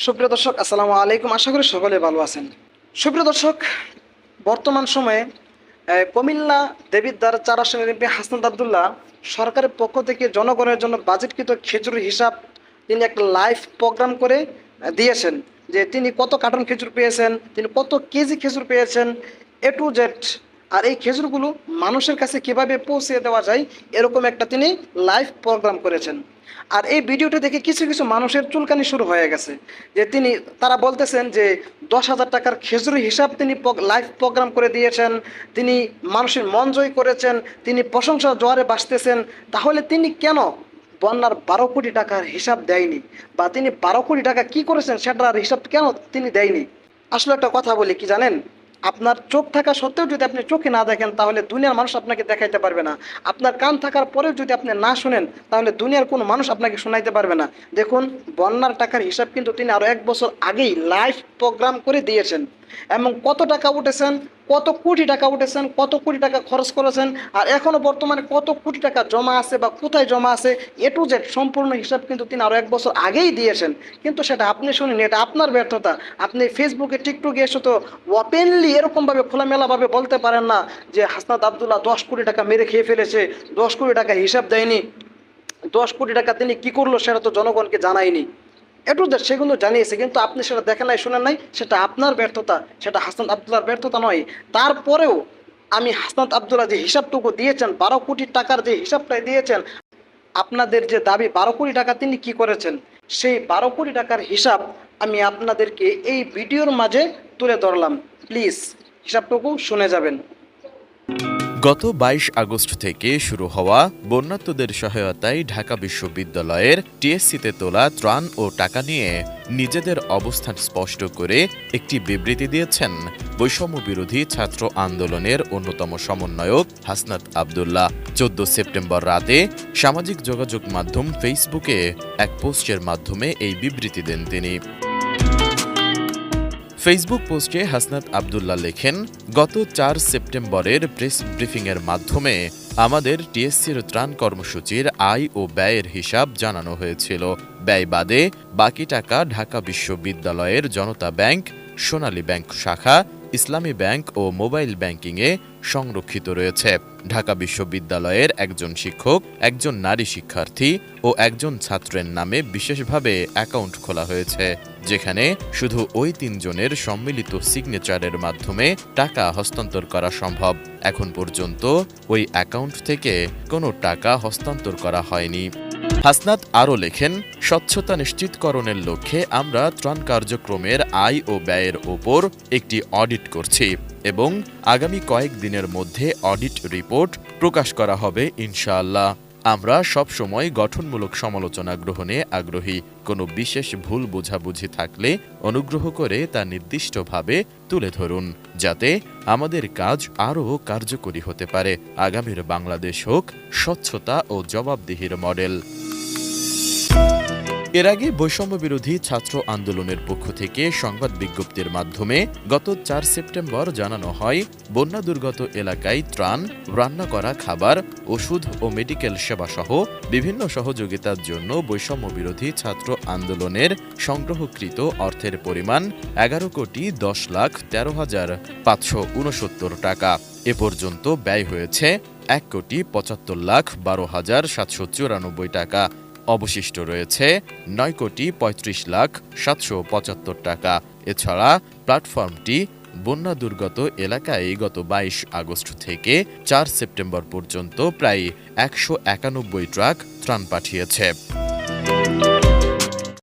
সুপ্রিয় দর্শক, আসসালামু আলাইকুম। আশা করি সকলে ভালো আছেন। সুপ্রিয় দর্শক, বর্তমান সময়ে কুমিল্লা দেবিদ্বার ৪ আসনের এমপি হাসনাত আবদুল্লাহ সরকারের পক্ষ থেকে জনগণের জন্য বাজেটকৃত খেজুরের হিসাব তিনি একটা লাইভ প্রোগ্রাম করে দিয়েছেন, যে তিনি কত কার্টন খেজুর পেয়েছেন, তিনি কত কেজি খেজুর পেয়েছেন, এ টু জেড। আর এই খেজুরগুলো মানুষের কাছে কিভাবে পৌঁছে দেওয়া যায়, এরকম একটা তিনি লাইভ প্রোগ্রাম করেছেন। আর এই ভিডিওটি দেখে কিছু কিছু মানুষের চুলকানি শুরু হয়ে গেছে, যে তারা বলতেছেন যে 10,000 টাকার খেজুরের হিসাব তিনি লাইভ প্রোগ্রাম করে দিয়েছেন, তিনি মানুষের মন জয় করেছেন, তিনি প্রশংসা জোয়ারে ভাসতেছেন। তাহলে তিনি কেন বন্যার 12 কোটি টাকার হিসাব দেয়নি, বা তিনি 12 কোটি টাকা কি করেছেন সেটার হিসাব কেন তিনি দেয়নি? আসলে একটা কথা বলি কি জানেন, আপনার চোখ থাকা সত্ত্বেও যদি আপনি চোখে না দেখেন, তাহলে দুনিয়ার মানুষ আপনাকে দেখাইতে পারবে না। আপনার কান থাকার পরেও যদি আপনি না শুনেন, তাহলে দুনিয়ার কোনো মানুষ আপনাকে শোনাইতে পারবে না। দেখুন, বন্যার টাকার হিসাব কিন্তু তিনি আরও 1 বছর আগেই লাইভ প্রোগ্রাম করে দিয়েছেন, এবং কত টাকা উঠেছেন, কত কোটি টাকা উঠেছেন, কত কোটি টাকা খরচ করেছেন, আর এখনও বর্তমানে কত কোটি টাকা জমা আছে বা কোথায় জমা আছে, এ টু জেড সম্পূর্ণ হিসাব কিন্তু তিনি আরও 1 বছর আগেই দিয়েছেন। কিন্তু সেটা আপনি শুনেন, এটা আপনার ব্যর্থতা। আপনি ফেসবুকে, টিকটকে এসে তো ওপেনলি এরকমভাবে খোলামেলাভাবে বলতে পারেন না যে হাসনাত আবদুল্লাহ 10 কোটি টাকা মেরে খেয়ে ফেলেছে, 10 কোটি টাকা হিসাব দেয়নি, 10 কোটি টাকা তিনি কি করলো সেটা তো জনগণকে জানায়নি। একটু সেগুলো জানিয়েছে, কিন্তু আপনি সেটা দেখেন নাই, শুনেন নাই, সেটা আপনার ব্যর্থতা, সেটা হাসনাত আবদুল্লাহর ব্যর্থতা নয়। তারপরেও আমি হাসনাত আবদুল্লাহ যে হিসাবটুকু দিয়েছেন, 12 কোটি টাকার যে হিসাবটা দিয়েছেন, আপনাদের যে দাবি 12 কোটি টাকা তিনি কি করেছেন, সেই 12 কোটি টাকার হিসাব আমি আপনাদেরকে এই ভিডিওর মাঝে তুলে ধরলাম। প্লিজ হিসাবটুকু শুনে যাবেন। গত ২২ আগস্ট থেকে শুরু হওয়া বন্যার্তদের সহায়তায় ঢাকা বিশ্ববিদ্যালয়ের টিএসসিতে তোলা ত্রাণ ও টাকা নিয়ে নিজেদের অবস্থান স্পষ্ট করে একটি বিবৃতি দিয়েছেন বৈষম্য বিরোধী ছাত্র আন্দোলনের অন্যতম সমন্বয়ক হাসনাত আবদুল্লাহ। ১৪ সেপ্টেম্বর রাতে সামাজিক যোগাযোগ মাধ্যম ফেসবুকে এক পোস্টের মাধ্যমে এই বিবৃতি দেন তিনি। ফেসবুক পোস্টে হাসনাত আবদুল্লাহ লেখেন, গত ৪ সেপ্টেম্বরের প্রেস ব্রিফিংয়ের মাধ্যমে আমাদের টিএসসির ত্রাণ কর্মসূচির আয় ও ব্যয়ের হিসাব জানানো হয়েছিল। ব্যয় বাদে বাকি টাকা ঢাকা বিশ্ববিদ্যালয়ের জনতা ব্যাংক, সোনালী ব্যাংক শাখা, ইসলামী ব্যাংক ও মোবাইল ব্যাংকিংয়ে সংরক্ষিত রয়েছে। ঢাকা বিশ্ববিদ্যালয়ের একজন শিক্ষক, একজন নারী শিক্ষার্থী ও একজন ছাত্রের নামে বিশেষভাবে অ্যাকাউন্ট খোলা হয়েছে, যেখানে শুধু ওই ৩ জনের সম্মিলিত সিগনেচারের মাধ্যমে টাকা হস্তান্তর করা সম্ভব। এখন পর্যন্ত ওই অ্যাকাউন্ট থেকে কোনো টাকা হস্তান্তর করা হয়নি। হাসনাত আরও লেখেন, স্বচ্ছতা নিশ্চিতকরণের লক্ষ্যে আমরা ত্রাণ কার্যক্রমের আয় ও ব্যয়ের ওপর একটি অডিট করছি এবং আগামী কয়েক দিনের মধ্যে অডিট রিপোর্ট প্রকাশ করা হবে ইনশাআল্লাহ। আমরা সবসময় গঠনমূলক সমালোচনা গ্রহণে আগ্রহী। কোনো বিশেষ ভুল বোঝাবুঝি থাকলে অনুগ্রহ করে তা নির্দিষ্টভাবে তুলে ধরুন, যাতে আমাদের কাজ আরও কার্যকরী হতে পারে। আগামীর বাংলাদেশ হোক স্বচ্ছতা ও জবাবদিহির মডেল। এর আগে বৈষম্য বিরোধী ছাত্র আন্দোলনের পক্ষ থেকে সংবাদ বিজ্ঞপ্তির মাধ্যমে গত ৪ সেপ্টেম্বর জানানো হয়, বন্যা দুর্গত এলাকায় ত্রাণ, রান্না করা খাবার, ওষুধ ও মেডিকেল সেবাসহ বিভিন্ন সহযোগিতার জন্য বৈষম্য বিরোধী ছাত্র আন্দোলনের সংগ্রহকৃত অর্থের পরিমাণ ১১,১৩,১৩,৫৬৯ টাকা। এ পর্যন্ত ব্যয় হয়েছে ১,৭৫,১২,৭৯৪ টাকা। অবশিষ্ট রয়েছে ৯,৩৫,৭৭৫ টাকা। এছাড়া প্ল্যাটফর্মটি বন্যা দুর্গত এলাকায় গত ২২ আগস্ট থেকে ৪ সেপ্টেম্বর পর্যন্ত প্রায় ১৯১ ট্রাক ত্রাণ পাঠিয়েছে।